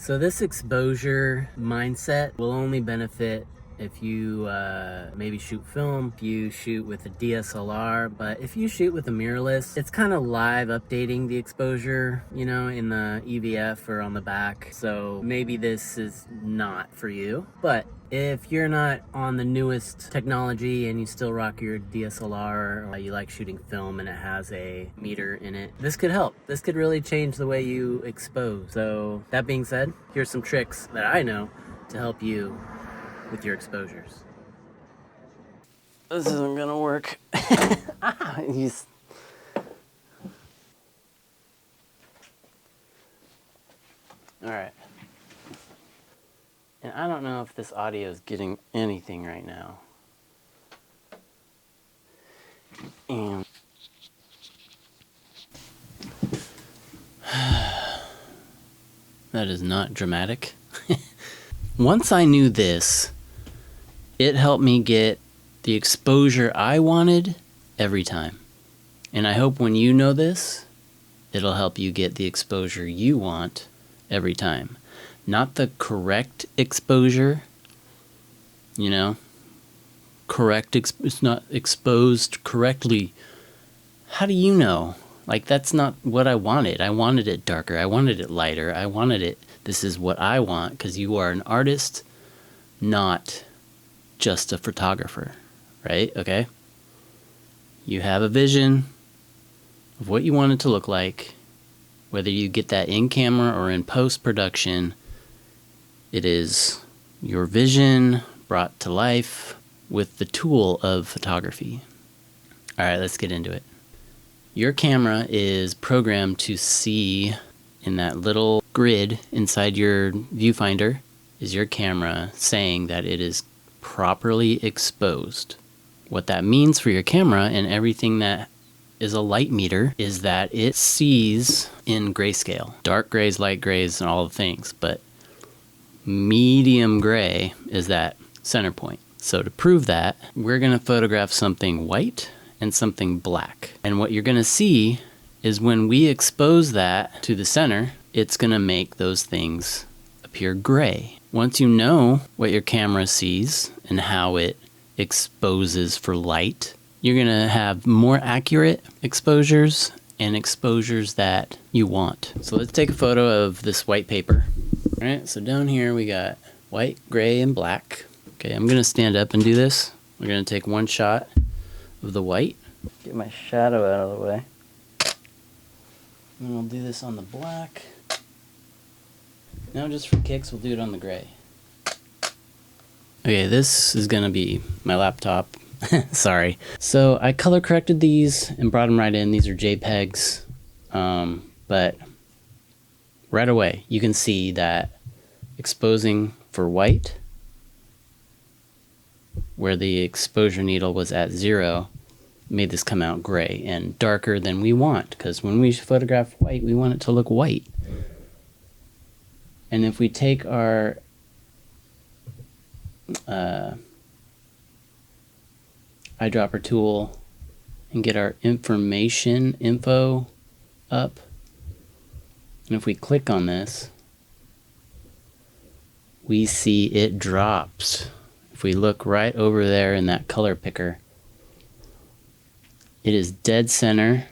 So this exposure mindset will only benefit if you maybe shoot film, if you shoot with a DSLR, but if you shoot with a mirrorless, it's kind of live updating the exposure, you know, in the EVF or on the back. So maybe this is not for you, but if you're not on the newest technology and you still rock your DSLR, or you like shooting film and it has a meter in it, this could help. This could really change the way you expose. So that being said, here's some tricks that I know to help you with your exposures. This isn't gonna work. Alright. And I don't know if this audio is getting anything right now. And that is not dramatic. Once I knew this, it helped me get the exposure I wanted every time. And I hope when you know this, it'll help you get the exposure you want every time. Not the correct exposure, you know, it's not exposed correctly. How do you know? Like, that's not what I wanted. I wanted it darker. I wanted it lighter. I wanted it, this is what I want, because you are an artist, not just a photographer, right? Okay? You have a vision of what you want it to look like. Whether you get that in camera or in post-production, it is your vision brought to life with the tool of photography. All right, let's get into it. Your camera is programmed to see in that little grid inside your viewfinder is your camera saying that it is properly exposed. What that means for your camera and everything that is a light meter is that it sees in grayscale. Dark grays, light grays, and all the things, but medium gray is that center point. So to prove that, we're gonna photograph something white and something black. And what you're gonna see is when we expose that to the center, it's gonna make those things appear gray. Once you know what your camera sees and how it exposes for light, you're gonna have more accurate exposures and exposures that you want. So let's take a photo of this white paper. All right, so down here we got white, gray, and black. Okay, I'm gonna stand up and do this. We're gonna take one shot of the white. Get my shadow out of the way. And we'll do this on the black. Now just for kicks, we'll do it on the gray. Okay, this is gonna be my laptop. Sorry. So I color corrected these and brought them right in. These are JPEGs. But right away, you can see that exposing for white, where the exposure needle was at 0, made this come out gray and darker than we want, because when we photograph white, we want it to look white. And if we take our eyedropper tool and get our info up, and if we click on this, we see it drops. If we look right over there in that color picker, it is dead center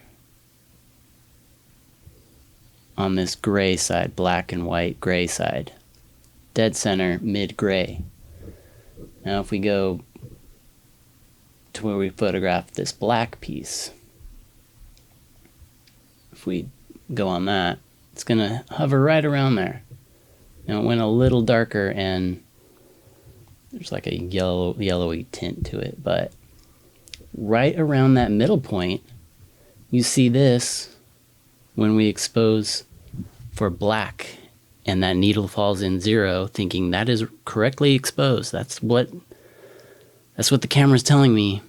on this gray side, black and white gray side. Dead center, mid gray. Now if we go to where we photographed this black piece, if we go on that, it's gonna hover right around there. Now it went a little darker and there's like a yellowy tint to it, but right around that middle point, you see this when we expose for black and that needle falls in 0, thinking that is correctly exposed. That's what the camera's telling me.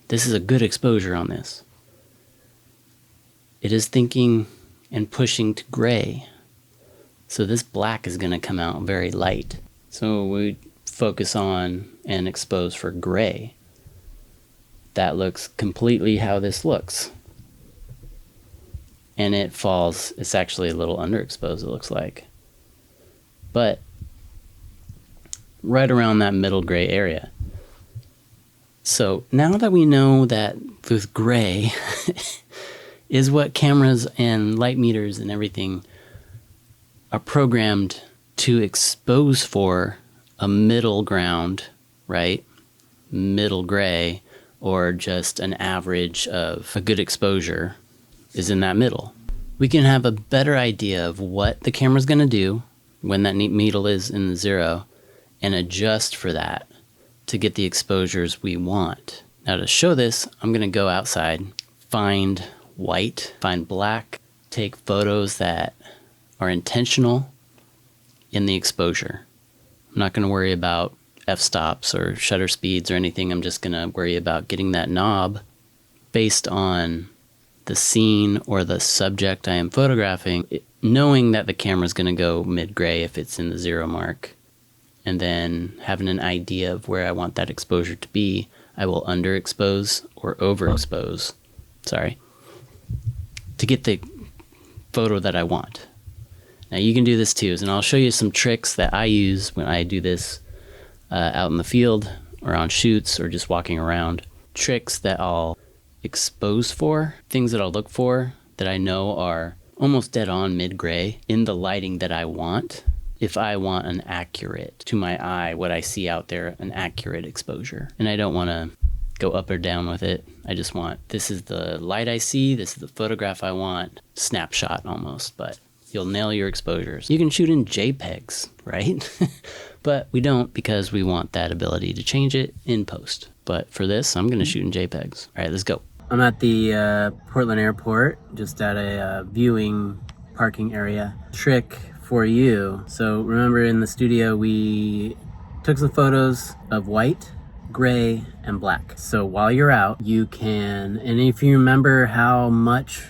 This is a good exposure on this. It is thinking and pushing to gray. So this black is gonna come out very light. So we focus on and expose for gray. That looks completely how this looks. And it falls, it's actually a little underexposed, it looks like. but right around that middle gray area. So now that we know that with gray is what cameras and light meters and everything are programmed to expose for, a middle ground, right? Middle gray, or just an average of a good exposure is in that middle. We can have a better idea of what the camera's going to do when that needle is in the 0 and adjust for that to get the exposures we want. Now to show this, I'm going to go outside, find white, find black, take photos that are intentional in the exposure. I'm not going to worry about f-stops or shutter speeds or anything. I'm just going to worry about getting that knob based on the scene or the subject I am photographing, knowing that the camera's going to go mid-gray if it's in the 0 mark, and then having an idea of where I want that exposure to be, I will underexpose or overexpose, to get the photo that I want. Now you can do this too, and I'll show you some tricks that I use when I do this out in the field or on shoots or just walking around. Tricks that I'll expose for, things that I'll look for that I know are almost dead on mid-gray in the lighting that I want. If I want an accurate, to my eye, what I see out there, an accurate exposure. And I don't want to go up or down with it. I just want, this is the light I see, this is the photograph I want. Snapshot almost, but you'll nail your exposures. You can shoot in JPEGs, right? But we don't, because we want that ability to change it in post. But for this, I'm going to shoot in JPEGs. All right, let's go. I'm at the Portland airport, just at a viewing parking area. Trick for you. So remember in the studio, we took some photos of white, gray, and black. So while you're out, you can, and if you remember how much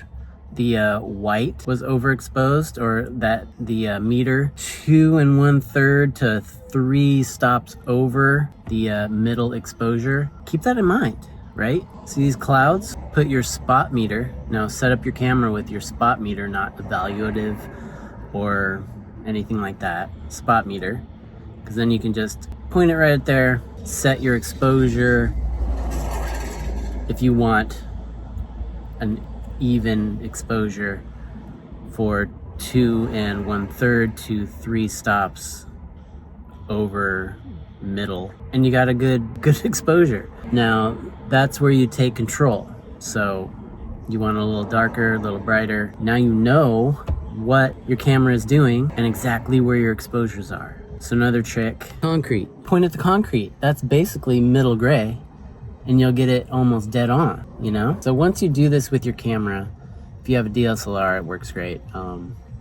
the white was overexposed, or that the meter 2 1/3 to 3 stops over the middle exposure, keep that in mind, right? See these clouds? Put your spot meter, now set up your camera with your spot meter, not evaluative or anything like that, spot meter, because then you can just point it right there, set your exposure if you want an even exposure for 2 1/3 to 3 stops over middle, and you got a good exposure. Now that's where you take control. So you want a little darker, a little brighter. Now you know what your camera is doing and exactly where your exposures are. So another trick, concrete. Point at the concrete. That's basically middle gray, and you'll get it almost dead on, you know? So once you do this with your camera, if you have a DSLR, it works great.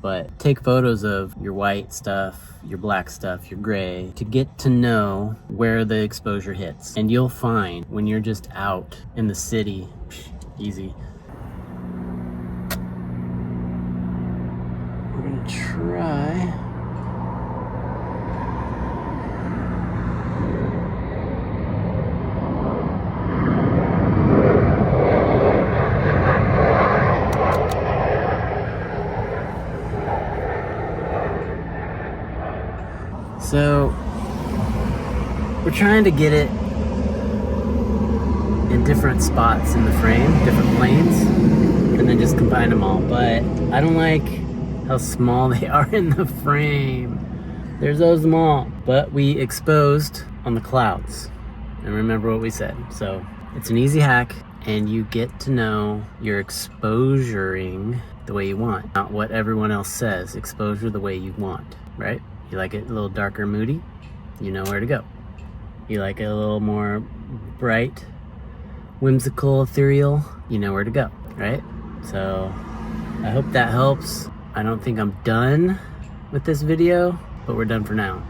But take photos of your white stuff, your black stuff, your gray, to get to know where the exposure hits. And you'll find when you're just out in the city, easy. We're gonna try. So we're trying to get it in different spots in the frame, different planes, and then just combine them all. But I don't like how small they are in the frame. There's so small. But we exposed on the clouds. And remember what we said. So it's an easy hack, and you get to know you're exposuring the way you want, not what everyone else says. Exposure the way you want, right? You like it a little darker, moody, you know where to go. You like it a little more bright, whimsical, ethereal, you know where to go, right? So I hope that helps. I don't think I'm done with this video, but we're done for now.